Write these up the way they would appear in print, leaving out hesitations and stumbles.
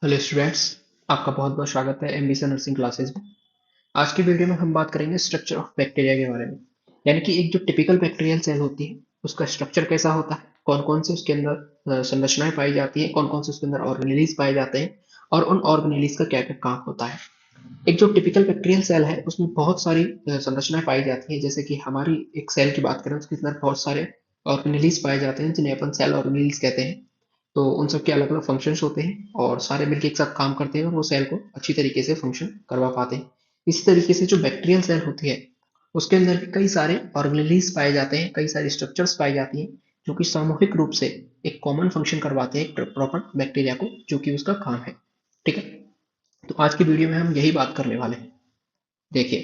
Hello students, आपका बहुत बहुत स्वागत है एमबीसी नर्सिंग क्लासेस में। आज की वीडियो में हम बात करेंगे स्ट्रक्चर ऑफ बैक्टीरिया के बारे में। यानी कि एक जो टिपिकल बैक्टीरियल सेल होती है उसका स्ट्रक्चर कैसा होता है, कौन कौन से उसके अंदर संरचनाएं पाई जाती है, कौन कौन से उसके अंदर ऑर्गेनेलिज पाए जाते हैं और उन ऑर्गेनेलिज का क्या क्या काम होता है। एक जो टिपिकल बैक्टीरियल सेल है उसमें बहुत सारी संरचनाएं पाई जाती है। जैसे कि हमारी एक सेल की बात करें उसके अंदर बहुत सारे ऑर्गेनेलिज पाए जाते हैं जिन्हें अपन सेल ऑर्गेनेलिज कहते हैं। तो उन सब के अलग अलग फंक्शंस होते हैं और सारे मिलकर एक साथ काम करते हैं और वो सेल को अच्छी तरीके से फंक्शन करवा पाते हैं। इसी तरीके से जो बैक्टीरियल सेल होती है उसके अंदर भी कई सारे ऑर्गेनेलिज पाए जाते हैं, कई सारी स्ट्रक्चर्स पाई जाती हैं जो कि सामूहिक रूप से एक कॉमन फंक्शन करवाते हैं एक प्रॉपर बैक्टीरिया को, जो कि उसका काम है। ठीक है, तो आज की वीडियो में हम यही बात करने वाले हैं। देखिए,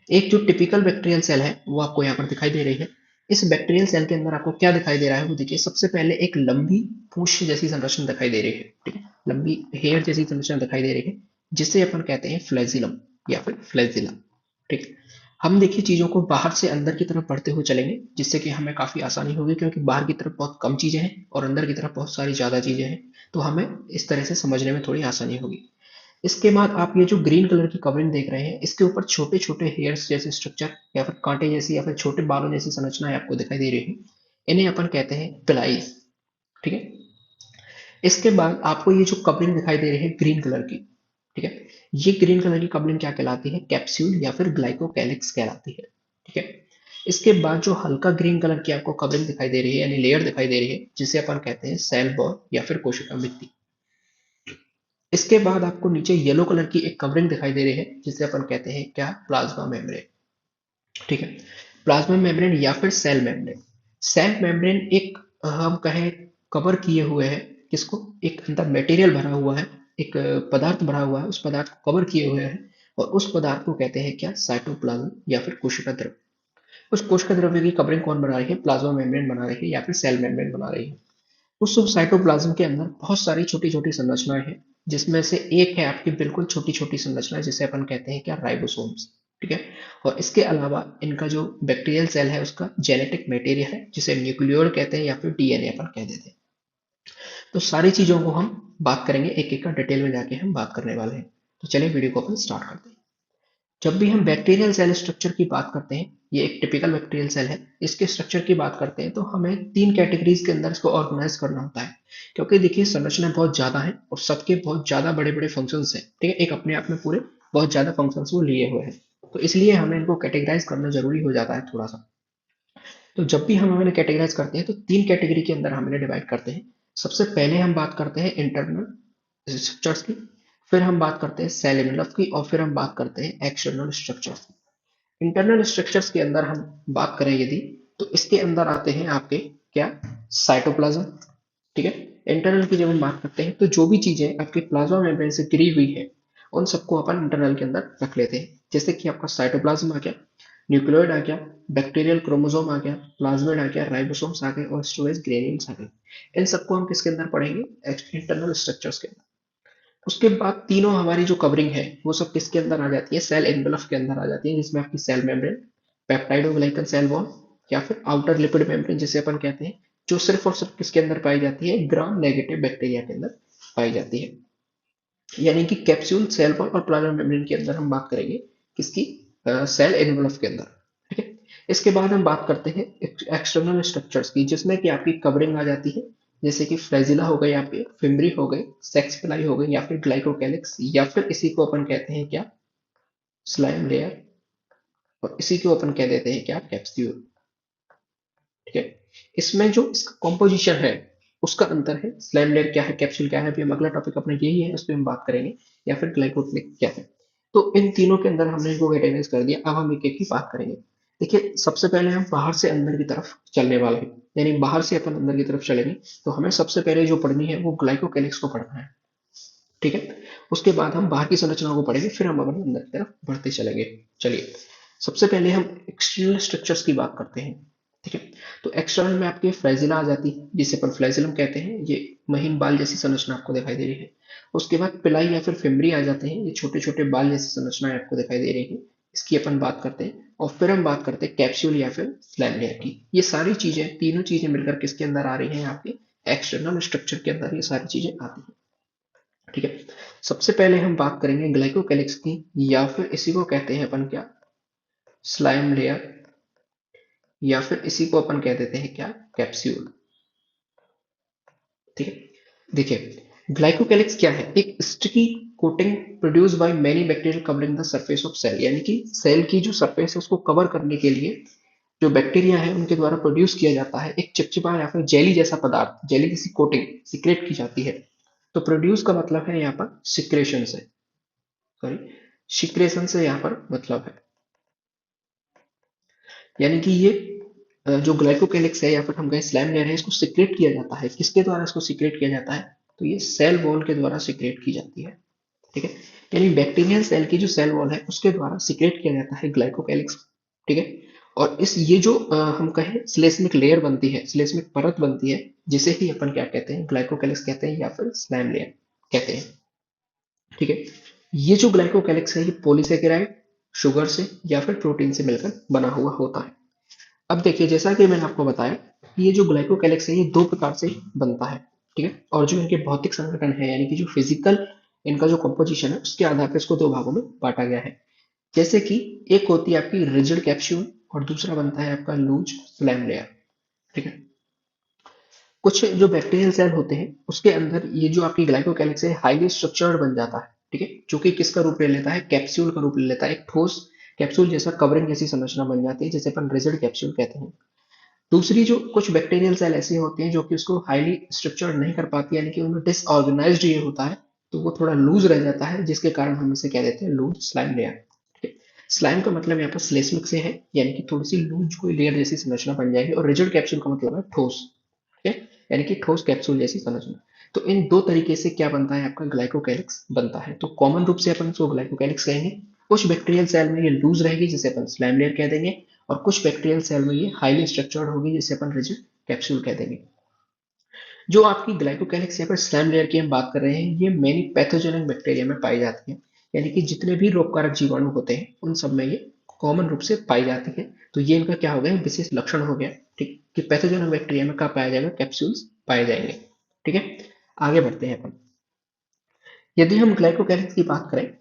एक जो टिपिकल बैक्टीरियल सेल है वो आपको यहाँ पर दिखाई दे रही है। इस बैक्टीरियल सेल के अंदर आपको क्या दिखाई दे रहा है वो देखिए। सबसे पहले एक लंबी पूंछ जैसी संरचना दिखाई दे रही है। ठीक है, लंबी हेयर जैसी संरचना दिखाई दे रही है जिसे अपन कहते हैं फ्लैजिलम या फिर फ्लैजिला। ठीक है, हम देखिए चीजों को बाहर से अंदर की तरफ बढ़ते हुए चलेंगे जिससे कि हमें काफी आसानी होगी, क्योंकि बाहर की तरफ बहुत कम चीजें हैं और अंदर की तरफ बहुत सारी ज्यादा चीजें हैं। तो हमें इस तरह से समझने में थोड़ी आसानी होगी। इसके बाद आप ये जो ग्रीन कलर की कवरिंग देख रहे हैं इसके ऊपर छोटे छोटे हेयर्स जैसे स्ट्रक्चर या फिर कांटे जैसी या फिर छोटे बालों जैसी संरचनाएं आपको दिखाई दे रही है। इन्हें अपन कहते हैं पिलाइज। ठीक है, इसके बाद आपको ये जो कवरिंग दिखाई दे रही है ग्रीन कलर की, ठीक है, ये ग्रीन कलर की कवरिंग क्या कहलाती है? कैप्सूल या फिर ग्लाइकोकैलिक्स कहलाती है। ठीक है, इसके बाद जो हल्का ग्रीन कलर की आपको कवरिंग दिखाई दे रही है यानी लेयर दिखाई दे रही है जिसे अपन कहते हैं सेल वॉल या फिर कोशिका भित्ति। इसके बाद आपको नीचे येलो कलर की एक कवरिंग दिखाई दे रही है जिसे अपन कहते हैं क्या? Plasma membrane. ठीक है, प्लाज्मा मेम्ब्रेन या फिर सेल मेम्ब्रेन। सेल मेम्ब्रेन एक हम कहें कवर किए हुए है किसको? एक अंदर मटेरियल भरा हुआ है, एक पदार्थ भरा हुआ है, उस पदार्थ को कवर किए हुए है और उस पदार्थ को कहते हैं क्या? साइटोप्लाज्म या फिर कोशिका द्रव्य। उस कोशिका द्रव्य की कवरिंग कौन बना रही है? प्लाज्मा मेम्ब्रेन बना रही है या फिर सेल मेम्ब्रेन बना रही है। उस साइटोप्लाज्म के अंदर बहुत सारी छोटी छोटी संरचनाएं हैं जिसमें से एक है आपकी बिल्कुल छोटी छोटी संरचना जिसे अपन कहते हैं क्या? राइबोसोम्स। ठीक है, और इसके अलावा इनका जो बैक्टीरियल सेल है उसका जेनेटिक मटेरियल है जिसे न्यूक्लियोइड कहते हैं या फिर डीएनए अपन कह देते हैं। तो सारी चीजों को हम बात करेंगे, एक एक का डिटेल में जाके हम बात करने वाले हैं। तो चलिए वीडियो को अपन स्टार्ट करते हैं। जब भी हम बैक्टीरियल सेल स्ट्रक्चर की बात करते हैं, ये एक टिपिकल बैक्टीरियल सेल है, इसके स्ट्रक्चर की बात करते हैं तो हमें तीन कैटेगरीज के अंदर इसको ऑर्गेनाइज करना होता है। क्योंकि देखिए संरचना बहुत ज्यादा है और सबके बहुत ज्यादा बड़े बड़े फंक्शंस हैं। ठीक है, एक अपने आप में पूरे बहुत ज्यादा फंक्शंस वो लिए हुए हैं, तो इसलिए हमें इनको कैटेगराइज करना जरूरी हो जाता है थोड़ा सा। तो जब भी हम इन्हें कैटेगराइज करते हैं तो तीन कैटेगरी के अंदर हम इन्हें डिवाइड करते हैं। सबसे पहले हम बात करते हैं इंटरनल स्ट्रक्चर्स की, फिर हम बात करते हैं सेल एनवेलप की और फिर हम बात करते हैं एक्सटर्नल स्ट्रक्चर्स। इंटरनल स्ट्रक्चर्स के अंदर हम बात करें यदि, तो इसके अंदर आते हैं आपके क्या? साइटोप्लाज्म। ठीक है, इंटरनल की जब हम बात करते हैं तो जो भी चीजें आपके प्लाज्मा मेम्ब्रेन से घिरी हुई है उन सबको अपन इंटरनल के अंदर रख लेते हैं। जैसे कि आपका साइटोप्लाज्म आ गया, न्यूक्लियोइड आ गया, बैक्टीरियल क्रोमोसोम आ गया, प्लाज्मिड आ गया, राइबोसोम्स आ गए और स्टोरेज ग्रेन्यूल्स आ गए। इन सबको हम किसके अंदर पढ़ेंगे? इंटरनल स्ट्रक्चर्स के अंदर। उसके बाद तीनों हमारी जो कवरिंग है वो सब किसके अंदर आ जाती है? सेल एनवेलप के अंदर आ जाती है, जिसमें आपकी cell membrane, peptidoglycan cell wall या फिर आउटर लिपिड मेम्ब्रेन जिसे अपन कहते हैं, जो सिर्फ और सिर्फ किसके अंदर पाई जाती है? ग्राम नेगेटिव बैक्टीरिया के अंदर पाई जाती है। यानी कि कैप्सूल, सेल वॉल और प्लाज्मा मेम्ब्रेन के अंदर हम बात करेंगे किसकी? सेल एनवेलप के अंदर। ठीक है, इसके बाद हम बात करते हैं एक्सटर्नल स्ट्रक्चर्स की, जिसमें कि आपकी कवरिंग आ जाती है। जैसे कि फ्लैजिला हो गई, आपके फिम्बरी हो गई, सेक्स पिलाई हो गई या फिर ग्लाइकोकैलिक्स या फिर इसी को अपन कहते हैं क्या? स्लाइम लेयर, और इसी को अपन कह देते हैं क्या? कैप्सूल। ठीक है, इसमें जो इसका कॉम्पोजिशन है उसका अंतर है। स्लाइम लेयर क्या है, कैप्सूल क्या है, अभी हम अगला टॉपिक अपना यही है, उस पर हम बात करेंगे। या फिर ग्लाइकोक्लिक क्या है। तो इन तीनों के अंदर हमने इनको कैटेगराइज कर दिया। अब हम एक एक की बात करेंगे। देखिए, सबसे पहले हम बाहर से अंदर की तरफ चलने वाले हैं, यानी बाहर से अपन अंदर की तरफ चलेंगे। तो हमें सबसे पहले जो पढ़नी है वो ग्लाइकोकैलिक्स को पढ़ना है। ठीक है, उसके बाद हम बाहर की संरचनाओं को पढ़ेंगे, फिर हम अपन अंदर की तरफ बढ़ते चलेंगे। चलिए, सबसे पहले हम एक्सटर्नल स्ट्रक्चर्स की बात करते हैं। ठीक है, तो एक्सटर्नल में आपके फ्लैजिला आ जाती है जिसे अपन फ्लैजिलम कहते हैं, ये महीन बाल जैसी संरचना आपको दिखाई दे रही है। उसके बाद पिलाई या फिर फिम्बरी आ जाते हैं, ये छोटे छोटे बाल जैसी संरचनाएं आपको दिखाई दे रही है, इसकी अपन बात करते हैं। और फिर हम बात करते हैं कैप्सूल या फिर स्लाइम लेयर की। ये सारी चीजें, तीनों चीजें मिलकर किसके अंदर आ रही हैं? आपके एक्सटर्नल स्ट्रक्चर के अंदर ये सारी चीजें आती हैं। ठीक है, सबसे पहले हम बात करेंगे ग्लाइकोकैलिक्स की, या फिर इसी को कहते हैं अपन क्या, स्लाइम लेयर, या फिर इसी को अपन कह देते हैं क्या, कैप्सूल। ठीक है, देखिए ग्लाइकोकैलिक्स क्या है, एक sticky coating produce by many bacteria covering the surface of cell, यानी कि सेल की जो सरफेस है उसको कवर करने के लिए जो बैक्टीरिया है उनके द्वारा प्रोड्यूस किया जाता है एक चिपचिपा या फिर जेली जैसा पदार्थ, जेली जैसी कोटिंग सिक्रेट की जाती है। तो प्रोड्यूस का मतलब है यहाँ पर सिक्रेशन से, सॉरी, सिक्रेशन से यहाँ पर मतलब है, यानी कि ये जो ग्लाइकोकैलिक्स है या फिर हम कहें स्लैम लेयर है, इसको सिक्रेट किया जाता है। किसके द्वारा इसको सिक्रेट किया जाता है, तो ये सेल वॉल के द्वारा सिक्रेट की जाती है। ठीक है, यानी बैक्टीरियल सेल की जो सेल वॉल है उसके द्वारा सिक्रेट किया जाता है ग्लाइकोकैलिक्स। ठीक है, और इस ये जो हम कहें श्लेष्मिक लेयर बनती है, श्लेष्मिक परत बनती है, जिसे ही अपन क्या कहते हैं, ग्लाइकोकैलिक्स कहते हैं या फिर स्लैम लेयर कहते हैं। ठीक है, ये जो ग्लाइकोकैलिक्स है ये पॉलीसेकेराइड, शुगर से या फिर प्रोटीन से मिलकर बना हुआ होता है। अब देखिए जैसा कि मैंने आपको बताया कि ये जो ग्लाइकोकैलिक्स है ये दो प्रकार से बनता है। ठीक है, और जो इनके भौतिक संगठन है यानी कि जो फिजिकल इनका जो कंपोजिशन है उसके आधार पर इसको दो भागों में बांटा गया है। जैसे कि एक होती है आपकी रिजिड कैप्सूल और दूसरा बनता है आपका लूज स्लैम लेयर। ठीक है, कुछ जो बैक्टीरियल सेल होते हैं उसके अंदर ये जो आपकी ग्लाइकोकैलिक्स है हाईली स्ट्रक्चर्ड बन जाता है। ठीक है, जो कि किसका रूप ले लेता है, कैप्सूल का रूप ले लेता है, एक ठोस कैप्सूल जैसा कवरिंग जैसी संरचना बन जाती है, जैसे अपन रिजिड कैप्सूल कहते हैं। दूसरी जो कुछ बैक्टीरियल सेल ऐसे होते हैं जो कि उसको हाईली स्ट्रक्चर्ड नहीं कर पाती, यानी कि उनमें डिसऑर्गेनाइज्ड ये होता है, तो वो थोड़ा लूज रह जाता है, जिसके कारण हम इसे कह देते हैं लूज स्लाइम लेयर। ठीक है, स्लाइम का मतलब यहाँ पर श्लेष्मिक से है, यानी कि थोड़ी सी लूज कोई लेयर जैसी संरचना बन जाएगी, और रिजिड कैप्सूल का मतलब है ठोस। ठीक है, यानी कि ठोस कैप्सूल जैसी संरचना। तो इन दो तरीके से क्या बनता है, आपका ग्लाइकोकैलिक्स बनता है। तो कॉमन रूप से अपन इसको ग्लाइकोकैलिक्स कहेंगे। कुछ बैक्टीरियल सेल में ये लूज रहेगी जिसे अपन स्लाइम लेयर कह देंगे, और कुछ बैक्टीरियल सेल में ये हाईली स्ट्रक्चर्ड होगी जिसे अपन रिजिड कैप्सूल कह देंगे। जो आपकी ग्लाइकोकैलिक्स या फिर स्लैम लेयर की हम बात कर रहे हैं, ये मेनी पैथोजेनिक बैक्टीरिया में पाई जाती है, यानी कि जितने भी रोगकारक जीवाणु होते हैं उन सब में ये कॉमन रूप से पाई जाती है। तो ये इनका क्या हो गया, विशेष लक्षण हो गया। ठीक, कि पैथोजेनिक बैक्टीरिया में क्या पाया जाएगा, कैप्सूल्स पाए जाएंगे। ठीक है, आगे बढ़ते हैं अपन। यदि हम ग्लाइकोकैलिक्स की बात करें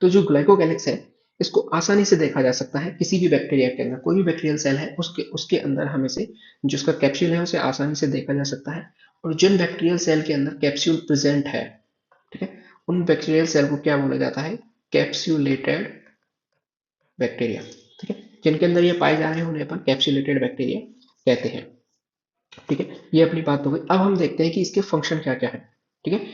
तो जो ग्लाइकोकैलिक्स है इसको आसानी से देखा जा सकता है किसी भी बैक्टीरिया के अंदर, कोई भी बैक्टीरियल सेल है उसके उसके अंदर हमें से जो उसका कैप्सूल है उसे आसानी से देखा जा सकता है। और जिन बैक्टीरियल सेल के अंदर कैप्सूल प्रेजेंट है, ठीक है, उन बैक्टीरियल सेल को क्या बोला जाता है, कैप्सूलेटेड बैक्टीरिया। ठीक है, जिनके अंदर ये पाए जा रहे हैं उन्हें अपन कैप्सूलेटेड बैक्टीरिया कहते हैं। ठीक है, ये अपनी बात हो गई। अब हम देखते हैं कि इसके फंक्शन क्या क्या है। ठीक है,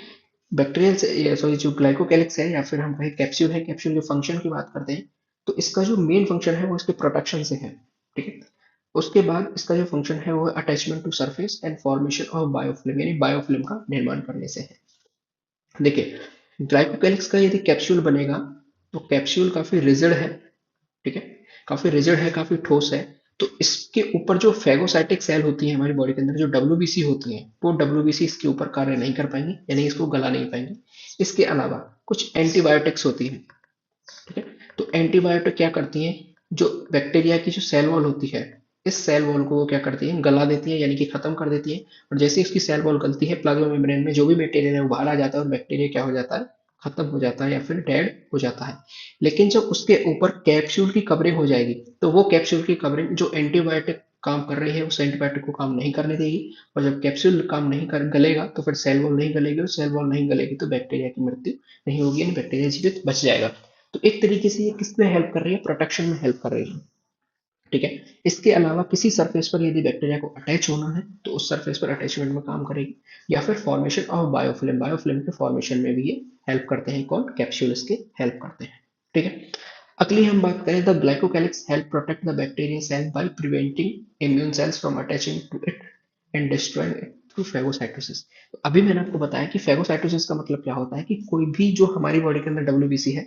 बैक्टीरियल से सॉरी जो ग्लाइकोकैलिक्स है या फिर हम कहें कैप्सूल है, कैप्सूल के फंक्शन की बात करते हैं, तो इसका जो मेन फंक्शन है वो इसके प्रोटेक्शन से है। ठीक है, उसके बाद इसका जो फंक्शन है वो attachment to surface and formation of biofilm, यानी बायोफिल्म का निर्माण करने से है। देखिए ग्लाइकोकैलिक्स का यदि कैप्सूल बनेगा तो कैप्सूल काफी रिजिड है। ठीक है, काफी रिजिड है, काफी ठोस है। तो इसके ऊपर जो फेगोसाइटिक सेल होती है हमारी बॉडी के अंदर, जो डब्ल्यूबीसी होती है, वो डब्ल्यूबीसी इसके ऊपर कार्य नहीं कर पाएंगे, यानी इसको गला नहीं पाएंगे। इसके अलावा कुछ एंटीबायोटिक्स होती है। ठीक है, तो एंटीबायोटिक क्या करती हैं, जो बैक्टीरिया की जो सेल वॉल होती है, इस सेल वॉल को वो क्या करती है, गला देती है, यानी कि खत्म कर देती है। और जैसे ही उसकी सेल वॉल गलती है, प्लाज्मा मेम्ब्रेन में जो भी बैक्टीरिया है वो बाहर आ जाता है, और बैक्टीरिया क्या हो जाता है, खत्म हो जाता है या फिर डेड हो जाता है। लेकिन जब उसके ऊपर कैप्सूल की कवरिंग हो जाएगी, तो वो कैप्सूल की कवरिंग जो एंटीबायोटिक काम कर रही है उस एंटीबायोटिक को काम नहीं करने देगी। और जब कैप्सूल काम नहीं कर गलेगा तो फिर सेल वॉल नहीं गलेगी, और सेल वॉल नहीं गलेगी तो बैक्टीरिया की मृत्यु नहीं होगी, यानी बैक्टीरिया जीवित बच जाएगा। तो एक तरीके से ये किस में हेल्प कर रही है, प्रोटेक्शन में हेल्प कर रही है। ठीक है, इसके अलावा किसी सरफेस पर यदि बैक्टीरिया को अटैच होना है तो उस सरफेस पर अटैचमेंट में काम करेगी, या फिर फॉर्मेशन ऑफ बायोफिल्म, बायोफिल्म के फॉर्मेशन में भी ये हेल्प करते हैं। कौन, कैप्सूल इसके हेल्प करते हैं। ठीक है, अगली हम बात करें, the glycocalyx help protect the bacteria cell by preventing immune cells from attaching to it and destroying it through phagocytosis. तो अभी मैंने आपको बताया कि फेगोसाइटोसिस का मतलब क्या होता है, कि कोई भी जो हमारी बॉडी के अंदर डब्ल्यूबीसी है,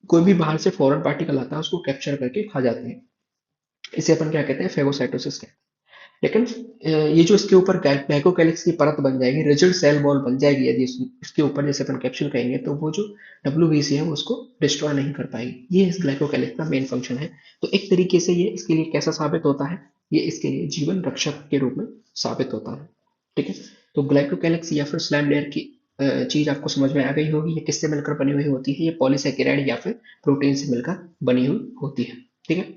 कोई भी बाहर से फॉरेन पार्टिकल आता है उसको कैप्चर करके खा जाते हैं, इसे अपन क्या कहते हैं, फेगोसाइटोसिस कहते हैं। लेकिन ये जो इसके ऊपर ग्लाइकोकैलिक्स की परत बन जाएगी, रिजिड सेल वॉल बन जाएगी, यदि इसके ऊपर जैसे अपन कैप्सूल कहेंगे, तो वो जो डब्ल्यूबीसी है वो उसको डिस्ट्रॉय नहीं कर पाएगी। ये इस ग्लाइकोकैलिक्स का मेन फंक्शन है। तो एक तरीके से ये इसके लिए कैसा साबित होता है, ये इसके लिए जीवन रक्षक के रूप में साबित होता है। ठीक है, तो ग्लाइकोकैलिक्स या फिर स्लैम लेयर की चीज आपको समझ में आ गई होगी, ये किससे मिलकर बनी हुई होती है, ये पॉलीसेकेराइड या फिर प्रोटीन से मिलकर बनी हुई होती है। ठीक है,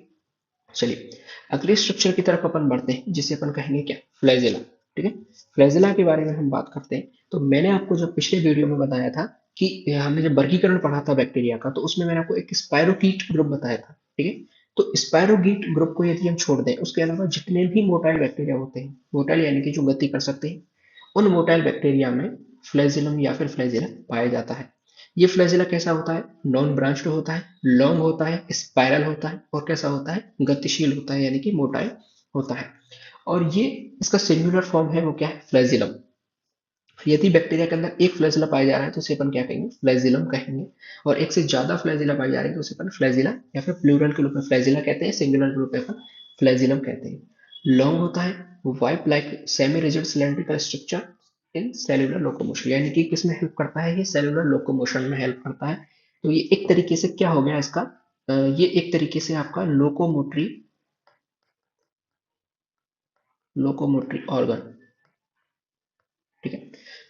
चलिए अगले स्ट्रक्चर की तरफ अपन बढ़ते हैं, जिसे अपन कहेंगे क्या, फ्लैजेला। ठीक है, फ्लैजेला के बारे में हम बात करते हैं। तो मैंने आपको जब पिछले वीडियो में बताया था कि हमने जब वर्गीकरण पढ़ा था बैक्टीरिया का, तो उसमें मैंने आपको एक स्पायरोकीट ग्रुप बताया था। ठीक है, तो स्पायरोकीट ग्रुप को यदि हम छोड़ दें, उसके अलावा जितने भी मोटाइल बैक्टीरिया होते हैं, मोटाइल यानी कि जो गति कर सकते हैं, उन मोटाइल बैक्टीरिया में फ्लैजिलम या फिर फ्लैजिला पाया जाता है। ये फ्लैजिला कैसा होता है, नॉन ब्रांच्ड होता है, लॉन्ग होता है, स्पाइरल होता है, और कैसा होता है, गतिशील होता है, यानी कि मोटाइल होता है। और ये इसका सिंगुलर फॉर्म है वो क्या है, फ्लैजिलम। यदि बैक्टीरिया के अंदर एक फ्लैजिला पाया जा रहा है तो उसे अपन क्या कहेंगे, फ्लैजिलम कहेंगे। और एक से ज्यादा फ्लैजिला पाई जा रही है तो उसे अपन फ्लैजिला या फिर प्लूरल के रूप में फ्लैजिला कहते हैं, सिंगुलर के रूप में अपन फ्लैजिलम कहते हैं। लॉन्ग होता है, wipe like semi rigid cylindrical structure in cellular locomotion, यानी कि किसमें हेल्प करता है, ये सेल्यूलर लोकोमोशन में हेल्प करता है। तो ये एक तरीके से क्या हो गया इसका, ये एक तरीके से आपका लोकोमोटरी लोकोमोटरी ऑर्गन। ठीक है,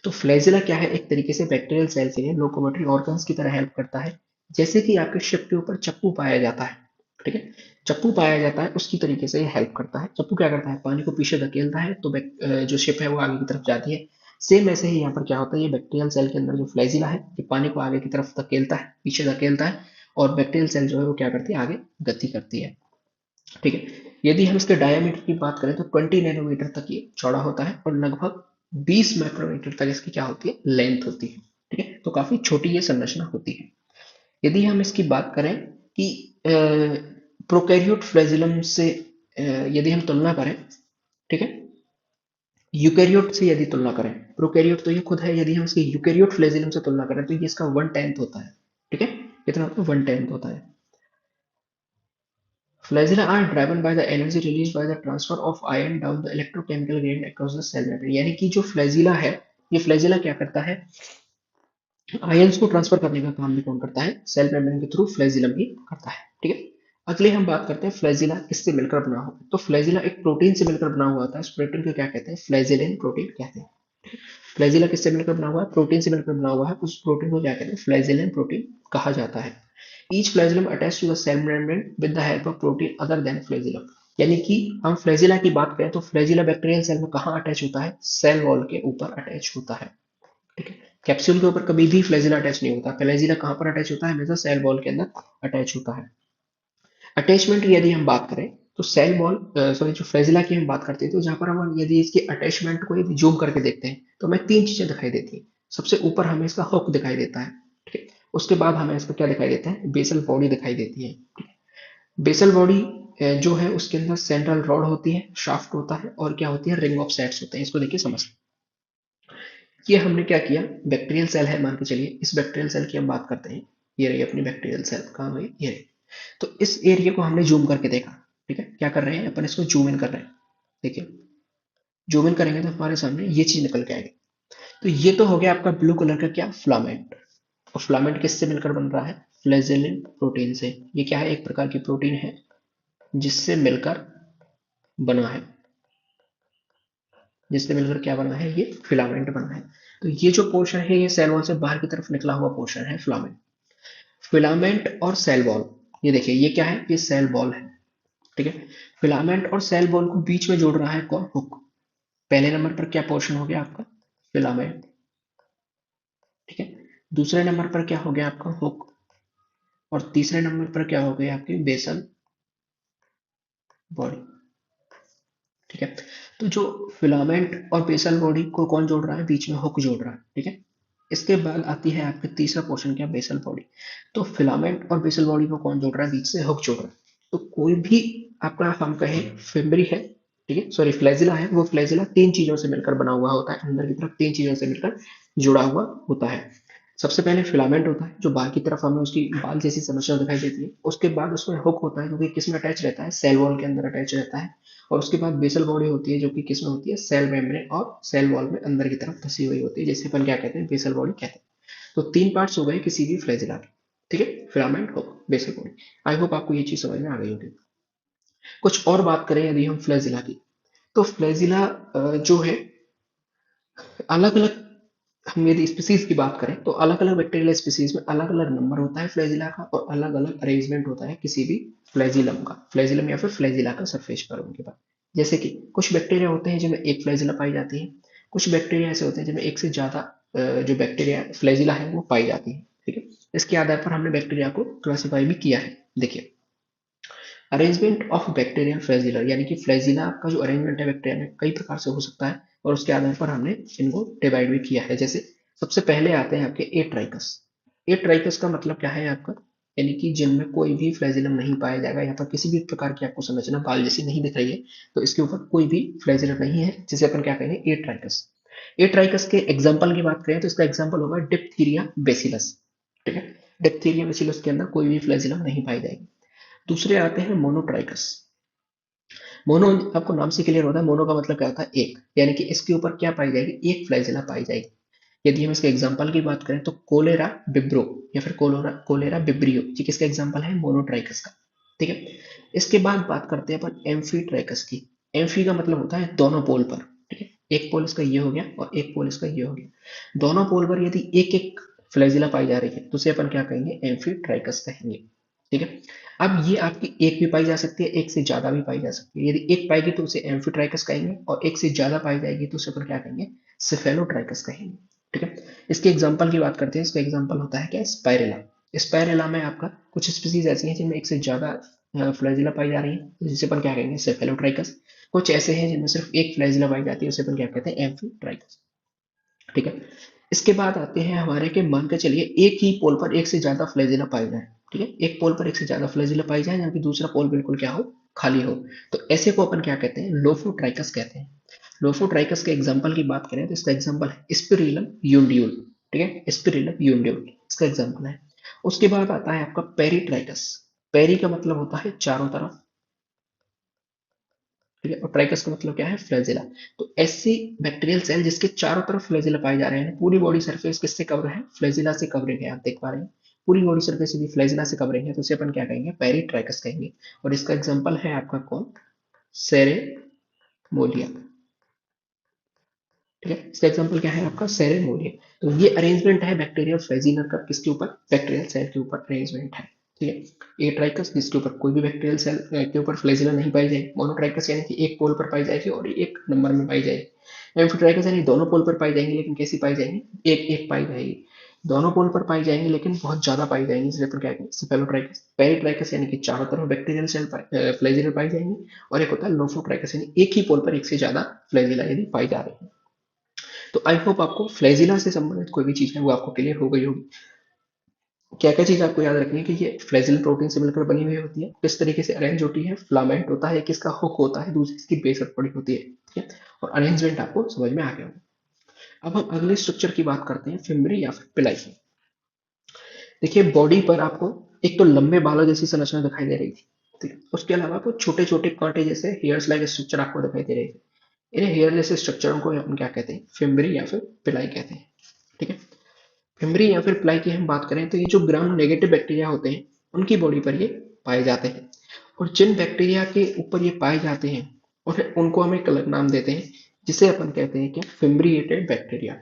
तो फ्लैजिला क्या है, एक तरीके से बैक्टीरियल सेल के लिए लोकोमोटरी ऑर्गन्स की तरह हेल्प करता है। जैसे कि आपके शिप के ऊपर चप्पू पाया जाता है, ठीक है, चप्पू पाया जाता है, उसकी तरीके से ये हेल्प करता है। चप्पू क्या करता है, पानी को पीछे धकेलता है तो जो शिप है वो आगे की तरफ जाती है। सेम ऐसे ही यहाँ पर क्या होता है, ये बैक्टीरियल सेल के अंदर जो फ्लैजिला है, ये पानी को आगे की तरफ धकेलता है, पीछे धकेलता है, और बैक्टीरियल सेल जो है वो क्या करती है, आगे गति करती है। ठीक है, यदि हम इसके डायमीटर की बात करें तो 20 नैनोमीटर तक ये चौड़ा होता है, और लगभग 20 माइक्रोमीटर तक इसकी क्या होती है, लेंथ होती है। ठीक है, तो काफी छोटी ये संरचना होती है। यदि हम इसकी बात करें कि प्रोकैरियोट फ्लैजिलम से यदि हम तुलना करें, ठीक है, यूकैरियोट से यदि तुलना करें, प्रोकैरियोट तो ये खुद है, यदि हम इसके यूकैरियोट फ्लैजिलम से तुलना करें तो ये इसका 1/10 होता है। ठीक है, कितना होता है, 1/10 होता है। Flagella are driven by the energy released by the transfer of ion down the electrochemical gradient across the cell membrane, यानी कि जो फ्लैजिला है, ये फ्लैजिला क्या करता है, आयंस को ट्रांसफर करने का काम भी कौन करता है, सेल मेम्ब्रेन के थ्रू फ्लैजिलम ही करता है। ठीक है, अगले हम बात करते हैं फ्लैजिला किससे मिलकर बना हुआ है। तो फ्लैजिला एक प्रोटीन से मिलकर बना हुआ होता है, इस प्रोटीन को क्या कहते हैं, फ्लैजिलिन प्रोटीन कहते हैं। फ्लैजिला किससे मिलकर बना हुआ है, प्रोटीन से मिलकर बना हुआ है, उस प्रोटीन को क्या कहते हैं, फ्लैजिलिन प्रोटीन कहा जाता है। Each flagellum attach to the cell membrane with the help of protein other than flagellum, यानी कि हम फ्लैजिला की बात करें तो फ्लैजिला बैक्टीरियल सेल में कहाँ अटैच होता है, सेल वॉल के ऊपर अटैच होता है। ठीक है, कैप्सूल के ऊपर कभी भी फ्लैजिला अटैच नहीं होता, फ्लैजिला कहाँ पर अटैच होता है, हमेशा सेल वॉल के अंदर अटैच होता है। अटैचमेंट की यदि हम बात करें तो सेल वॉल, सॉरी, जो फ्लैजिला की हम बात करते हैं, तो जहां पर हम यदि इसके अटैचमेंट को यदि जूम करके देखते हैं तो हमें तीन चीजें दिखाई देती हैं। सबसे ऊपर हमें इसका हुक दिखाई देता है। ठीक है, उसके बाद हमें इसका क्या दिखाई देता है, बेसल बॉडी दिखाई देती है। बेसल बॉडी जो है उसके अंदर सेंट्रल रॉड होती है, शाफ्ट होता है, और क्या होती है, रिंग ऑफ सेट्स होते हैं। इसको देखिए समझ, ये हमने क्या किया, बैक्टीरियल सेल है मान के चलिए, इस बैक्टीरियल सेल की हम बात करते हैं। ये रही अपनी बैक्टीरियल सेल, कहाँ गई, ये रही। तो इस एरिया को हमने जूम करके देखा। ठीक है, क्या कर रहे हैं अपन, इसको जूम इन कर रहे हैं। देखिए, जूम इन करेंगे तो हमारे सामने ये चीज निकल के आएगी। तो ये तो हो गया आपका ब्लू कलर का क्या, फिलामेंट। और फिलामेंट किससे मिलकर बन रहा है, फ्लैजेलिन प्रोटीन से। ये क्या है, एक प्रकार की प्रोटीन है जिससे मिलकर बना है, जिससे मिलकर क्या बना है, ये फिलामेंट बना है। तो ये जो पोर्शन है, ये सेल वॉल से बाहर की तरफ निकला हुआ पोर्शन है फिलामेंट। फिलामेंट और सेल वॉल, ये देखिए ये क्या है, ये सेल वॉल है। ठीक है, फिलामेंट और सेल वॉल को बीच में जोड़ रहा है कौन, हुक। पहले नंबर पर क्या पोर्शन हो गया आपका, फिलामेंट। ठीक है, दूसरे नंबर पर क्या हो गया आपका, हुक। और तीसरे नंबर पर क्या हो गया आपकी बेसल बॉडी। ठीक है, तो जो फिलामेंट और बेसल बॉडी को कौन जोड़ रहा है, बीच में हुक जोड़ रहा है। ठीक है, इसके बाद आती है आपके तीसरा पोर्शन क्या, बेसल बॉडी। तो फिलामेंट और बेसल बॉडी को कौन जोड़ रहा है, बीच से हुक जोड़ रहा है। तो कोई भी आपका हम कहें फिम्बरी है, ठीक है, सॉरी फ्लैजिला है, वो फ्लैजिला तीन चीजों से मिलकर बना हुआ होता है, अंदर की तरफ तीन चीजों से मिलकर जुड़ा हुआ होता है। सबसे पहले फिलामेंट होता है, जो बाहर की तरफ हमें उसकी बाल जैसी संरचना दिखाई देती है। उसके बाद उसमें हुक होता है, जो कि किस में अटैच रहता है, सेल वॉल के अंदर अटैच रहता है। और उसके बाद बेसल बॉडी होती है, जो कि किस में होती है, सेल मेम्ब्रेन और सेल वॉल में अंदर की तरफ फंसी हुई होती है, जिसे अपन क्या कहते हैं, बेसल बॉडी कहते हैं। तो तीन पार्ट्स हो गए किसी भी फ्लैजिला के। ठीक है, filament, hook, basal body. I hope आपको ये चीज समझ में आ गई होगी। कुछ और बात करें यदि हम फ्लैजिला की, तो फ्लैजिला जो है अलग अलग हम यदि स्पीसीज की बात करें तो अलग अलग बैक्टीरियल स्पीसीज में अलग अलग नंबर होता है फ्लैजिला का और अलग अलग अरेंजमेंट होता है किसी भी फ्लैजिलम का, फ्लैजिलम या फिर फ्लैजिला का सरफेस पर उनके पास। जैसे कि कुछ बैक्टीरिया होते हैं जिनमें एक फ्लैजिला पाई जाती है, कुछ बैक्टीरिया ऐसे होते हैं जिनमें एक से ज्यादा जो बैक्टीरिया फ्लैजिला है वो पाई जाती है। ठीक है, इसके आधार पर हमने बैक्टीरिया को क्लासीफाई भी किया है। देखिए, अरेंजमेंट ऑफ बैक्टीरियल फ्लैजिला यानी कि फ्लैजिला का जो अरेंजमेंट है बैक्टीरिया में कई प्रकार से हो सकता है और उसके आधार पर हमने इनको डिवाइड भी किया है। जैसे सबसे पहले आते हैं आपके ए ट्राइकस। ए ट्राइकस का मतलब क्या है आपका, यानी कि जिनमें कोई भी फ्लैजिलम नहीं पाया जाएगा, यहाँ पर किसी भी प्रकार की आपको संरचना बाल जैसी नहीं दिख रही है, तो इसके ऊपर कोई भी फ्लैजिलम नहीं है, जिसे अपन क्या कहेंगे, ए ट्राइकस। ए ट्राइकस के एग्जाम्पल की बात करें तो इसका एग्जाम्पल होगा डिप्थीरिया बेसिलस। ठीक है, डिप्थीरिया बेसिलस के अंदर कोई भी फ्लैजिलम नहीं पाई जाएगी। दूसरे आते हैं मोनोट्राइकस। मोनो आपको नाम से क्लियर होता है, मोनो का मतलब क्या होता है, एक, यानी कि इसके ऊपर क्या पाई जाएगी, एक फ्लैजिला पाई जाएगी। यदि हम इसके एग्जाम्पल की बात करें तो कोलेरा बिब्रो या फिर कोलोरा कोलेरा बिब्रियो, ये किसका एग्जाम्पल है, मोनोट्राइकस का। ठीक है, इसके बाद बात करते हैं अपन एम्फीट्राइकस की। एम्फी का मतलब होता है दोनों पोल पर। ठीक है, एक पोल इसका ये हो गया और एक पोल इसका ये हो गया, दोनों पोल पर यदि एक एक फ्लैजिला पाई जा रही है तो उसे अपन क्या कहेंगे, एम्फीट्राइकस कहेंगे। ठीक है, अब ये आपकी एक भी पाई जा सकती है, एक से ज्यादा भी पाई जा सकती है। यदि एक पाएगी तो उसे एम्फीट्राइकस कहेंगे और एक से ज्यादा पाई जाएगी तो उसे अपन क्या कहेंगे, सिफेलोट्राइकस कहेंगे। ठीक है, इसके एग्जाम्पल की बात करते हैं। इसका एग्जाम्पल होता है क्या, स्पाइरेला। स्पाइरेला में आपका कुछ स्पीसीज ऐसी हैं जिनमें एक से ज्यादा फ्लैजिला पाई जा रही है, जिसे अपन क्या कहेंगे, सेफेलोट्राइकस। कुछ ऐसे हैं जिनमें सिर्फ एक फ्लैजिला पाई जाती है, उसे अपन क्या कहते हैं, एम्फीट्राइकस। ठीक है, इसके बाद आते हैं हमारे के, मान के चलिए एक ही पोल पर एक से ज्यादा फ्लैजिला पाई जाए। ठीक है, एक पोल पर एक से ज्यादा फ्लैजिला पाई जाए जबकि दूसरा पोल बिल्कुल क्या हो, खाली हो, तो ऐसे को अपन क्या कहते हैं, लोफोट्राइकस कहते हैं। लोफोट्राइकस के एग्जाम्पल की बात करें तो इसका एग्जाम्पल है स्पिरिलम यूंडियूल। ठीक है, स्पिरिलम यूंडियूल इसका एग्जाम्पल है। उसके बाद आता है आपका पेरीट्राइकस। पेरी का मतलब होता है चारों तरफ। ठीक है, और ट्राइकस का मतलब क्या है, फ्लैजिला। तो ऐसी बैक्टीरियल सेल जिसके चारों तरफ फ्लैजिला पाए जा रहे हैं, पूरी बॉडी सरफेस किससे कवर है, फ्लैजिला से कवरिंग है, आप देख पा रहे हैं पूरी बॉडी सरफेस यदि फ्लैजिला से कवरिंग है तो उसे अपन क्या कहेंगे, पेरीट्राइकस कहेंगे। और इसका एग्जांपल है आपका कौन, सेरेमोलिया। ठीक है, इसका एग्जांपल क्या है आपका, सेरेमोनिया। तो ये अरेंजमेंट है बैक्टीरियल फ्लैजिला का, किसके ऊपर, बैक्टीरियल सेल के ऊपर अरेंजमेंट है। ठीक है, ए ट्राइकस जिसके ऊपर कोई भी बैक्टीरियल सेल के ऊपर फ्लैजिला नहीं पाई जाएगी। मोनोट्राइकस यानी कि एक पोल पर पाई जाएगी और एक नंबर में पाई जाएगी। एम्फीट्राइकस यानी दोनों पोल पर पाई जाएंगी, लेकिन कैसी पाई जाएंगी, एक एक पाई जाएगी। दोनों पोल पर पाई जाएंगी लेकिन बहुत ज्यादा पाई जाएंगी, इसलिए अपन क्या कहेंगे, सेफेलोट्राइकस। पेरीट्राइकस यानी कि चारों तरफ बैक्टीरियल सेल फ्लैजिला पाई जाएंगी। और एक होता है लोफोट्राइकस यानी एक ही पोल पर एक से ज्यादा फ्लैजिला यदि पाई जा रही है। तो आई होप आपको फ्लैजिला से संबंधित कोई भी चीज है वो आपको क्लियर हो गई होगी। क्या क्या चीज आपको याद रखनी है कि ये फ्लैजिल प्रोटीन से मिलकर बनी हुई होती है, किस तरीके से अरेंज होती है, फिलामेंट होता है, किसका हुक होता है, दूसरी इसकी बेस पड़ी होती है। ठीक है, और अरेंजमेंट आपको समझ में आ गया होगा। अब हम अगले स्ट्रक्चर की बात करते हैं, फिम्बरी या फिर पिलाई की। देखिए, बॉडी पर आपको एक तो लंबे बालों जैसी संरचना दिखाई दे रही थी। ठीक है, उसके अलावा आपको छोटे छोटे कांटे जैसे हेयर्स लाइक स्ट्रक्चर आपको दिखाई दे रहे थे। इन्हें हेयर जैसे स्ट्रक्चरों को अपन क्या कहते हैं, फिम्बरी या फिर पिलाई कहते हैं। ठीक है, फिमरी या फिर प्लाई की हम बात करें तो ये जो ग्राम नेगेटिव बैक्टीरिया होते हैं उनकी बॉडी पर ये पाए जाते हैं। और जिन बैक्टीरिया के ऊपर ये पाए जाते हैं और उनको हम एक अलग नाम देते हैं, जिसे अपन कहते हैं क्या, फिम्ब्रिएटेड बैक्टीरिया।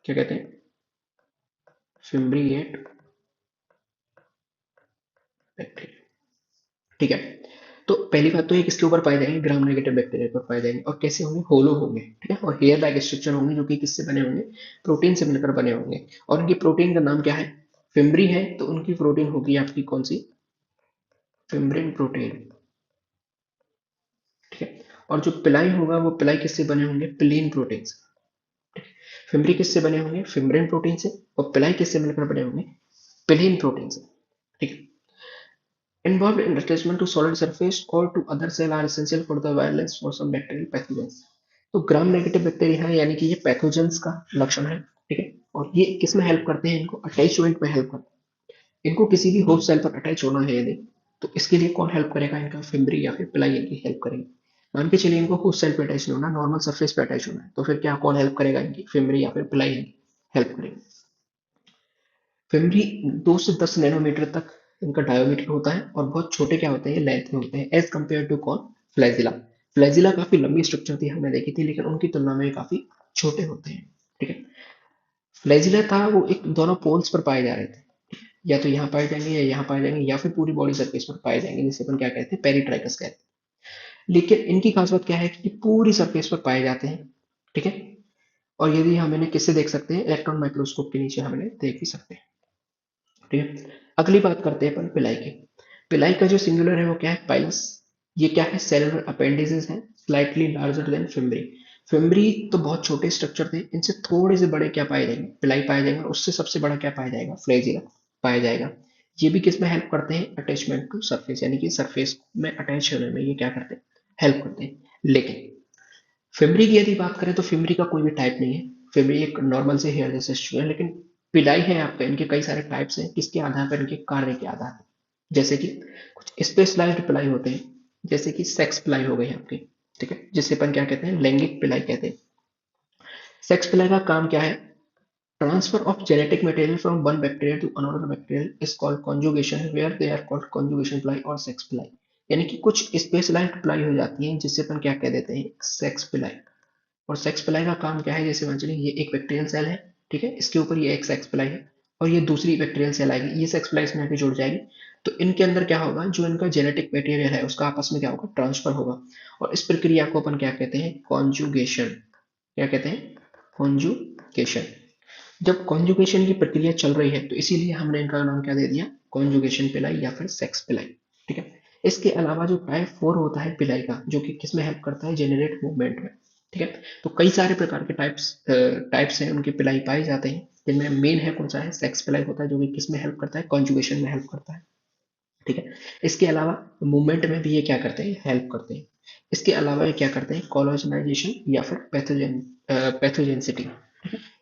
क्या कहते हैं, फिम्ब्रिएट बैक्टीरिया। ठीक है, तो पहली बात तो ये किसके ऊपर पाए जाएंगे, ग्राम नेगेटिव बैक्टीरिया पर पाए जाएंगे, और कैसे होंगे, होलो होंगे। ठीक है, और हेयर लाइक स्ट्रक्चर होंगे जो कि किससे बने होंगे, प्रोटीन से मिलकर बने होंगे। और उनकी प्रोटीन का नाम क्या है, फिम्ब्री है तो उनकी प्रोटीन होगी आपकी कौन सी, फिम्ब्रिन प्रोटीन। ठीक है, और जो पिलाई होगा वो पिलाई किससे बने होंगे, पिलीन प्रोटीन से। फिम्ब्री किससे बने होंगे, फिम्ब्रिन प्रोटीन से। और पिलाई किससे मिलकर बने होंगे, पिलीन प्रोटीन से। ठीक है, involved in attachment to solid surface or to other cell are essential for the violence for some bacterial pathogens। तो ग्राम नेगेटिव बैक्टीरिया है यानी कि ये पैथोजेंस का लक्षण है। ठीक है, और ये किस में हेल्प करते हैं, इनको अटैचमेंट में हेल्प करते हैं। इनको किसी भी होस्ट सेल पर अटैच होना है यदि, तो इसके लिए कौन हेल्प करेगा, इनका फिम्ब्री या फिर पिलाई इनकी हेल्प करेगी। मान के चलिए इनको होस्ट सेल पे अटैच नहीं होना, नॉर्मल सरफेस पे अटैच होना है, तो फिर क्या कौन हेल्प करेगा, इनकी फिम्ब्री या फिर पिलाई इनकी हेल्प करेगी। फिम्ब्री 2 से 10 नैनोमीटर तक इनका डायोमीटर होता है और बहुत छोटे क्या होते हैं, लेंथ में होते हैं एज कम्पेयर टू कौन, फ्लैजिला। फ्लैजिला काफी लंबी स्ट्रक्चर थी हमने देखी थी, लेकिन उनकी तुलना में काफी छोटे होते हैं। ठीक है, फ्लैजिला था वो एक दोनों पोल्स पर पाए जा रहे थे, या तो यहाँ पाए जाएंगे या यहाँ पाए जाएंगे या फिर पूरी बॉडी सरफेस पर पाए जाएंगे, जिसे अपन क्या कहते हैं, पेरिट्राइकस कहते हैं। लेकिन इनकी खास बात क्या है कि ये पूरी सरफेस पर पाए जाते हैं। ठीक है। और यदि हम इन्हें किससे देख सकते हैं, इलेक्ट्रॉन माइक्रोस्कोप के नीचे हम इन्हें देख भी सकते हैं। ठीक है। अगली बात करते हैं अपन पिलाई की। पिलाई का जो सिंगुलर है वो क्या है, पाइलस। ये क्या है, सेलुलर अपेंडिजेस है, slightly larger than fimbriae. Fimbriae तो बहुत छोटे स्ट्रक्चर थे, इनसे थोड़े से बड़े क्या पाए जाएंगे, पिलाई पाए जाएंगे, और उससे सबसे बड़ा क्या पाया जाएगा, फ्लैजिला पाया जाएगा। ये भी किस में हेल्प करते हैं, अटैचमेंट टू सरफेस, यानी कि सरफेस में अटैच होने में ये क्या करते हैं, हेल्प करते हैं। लेकिन फिमरी की यदि बात करें तो फिमरी का कोई भी टाइप नहीं है। फिमरी एक नॉर्मल से हेयर जैसे टिश्यू है, लेकिन पिलाई है आपका, इनके कई सारे टाइप्स हैं, किसके आधार पर, इनके कार्य के आधार पर। जैसे कि कुछ स्पेशलाइज्ड पिलाई होते हैं, जैसे कि सेक्स पिलाई हो गई आपकी। ठीक है, जिसे अपन क्या कहते हैं, लैंगिक पिलाई कहते हैं। सेक्स पिलाई का काम क्या है, transfer of genetic material from one bacteria to another bacterial is called conjugation, where they are called conjugation pili और सेक्स पिलाई। यानी कि कुछ स्पेशलाइज्ड पिलाई हो जाती है जिससे अपन क्या कह देते हैं, सेक्स पिलाई। और सेक्स प्लाई का काम क्या है, जैसे मान चलिए ये एक बैक्टीरियल सेल है, ठीक है, इसके ऊपर ये एक सेक्स प्लाई है, और ये दूसरी बैक्टीरियल सेल आएगी, ये सेक्स प्लाई इसमें आके जुड़ जाएगी। तो इनके अंदर क्या होगा, जो इनका जेनेटिक मटेरियल है उसका आपस में क्या होगा, ट्रांसफर होगा। और इस प्रक्रिया को अपन क्या कहते हैं, कॉन्जुगेशन। क्या कहते हैं, कॉन्जुगेशन। जब कॉन्जुगेशन की प्रक्रिया चल रही है तो इसीलिए हमने इनका नाम क्या दे दिया, कॉन्जुगेशन पिलाई या फिर सेक्स पिलाई। ठीक है। इसके अलावा जो टाइप 4 होता है पिलाई का, जो कि किसमें हेल्प करता है, जेनरेट मूवमेंट में। ठीक है। तो कई सारे प्रकार के टाइप्स हैं उनके पिलाई पाए जाते हैं, जिनमें मेन है कौन सा है, सेक्स पिलाई होता है, जो कि किसमें हेल्प करता है, कॉन्जुगेशन में हेल्प करता है। ठीक है। इसके अलावा मूवमेंट में भी ये क्या करते हैं, हेल्प करते हैं। इसके अलावा ये क्या करते हैं, कोलोजनाइजेशन या फिर पैथोजेंसिटी,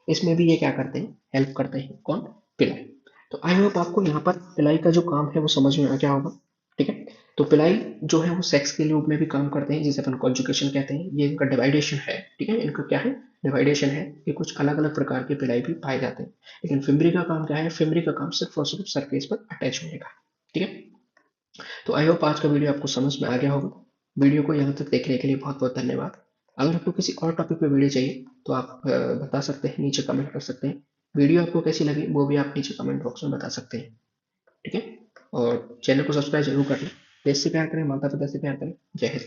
इसमें भी ये क्या करते हैं, हेल्प करते हैं, कौन, पिलाई। तो आई होप आपको यहाँ पर पिलाई का जो काम है वो समझ में आ गया होगा। ठीक है। तो पिलाई जो है वो सेक्स के रूप में भी काम करते हैं, जिसे अपन कॉन्जुगेशन कहते हैं। ये इनका डिवाइडेशन है, ठीक है, इनका क्या है, डिवाइडेशन है। ये कुछ अलग अलग प्रकार के पिलाई भी पाए जाते हैं। लेकिन फिमरी का काम क्या है, फिमरी का काम सिर्फ और सिर्फ सरफेस पर अटैच होने का है। ठीक है। तो आई होप आज का वीडियो आपको समझ में आ गया होगा। वीडियो को यहाँ तक देखने के लिए बहुत बहुत धन्यवाद। अगर आपको किसी और टॉपिक पे वीडियो चाहिए तो आप बता सकते हैं, नीचे कमेंट कर सकते हैं। वीडियो आपको कैसी लगी वो भी आप नीचे कमेंट बॉक्स में बता सकते हैं। ठीक है। और चैनल को सब्सक्राइब जरूर कर लें। देश से प्यार करें, माता पिता से प्यार करें। जय हिंद।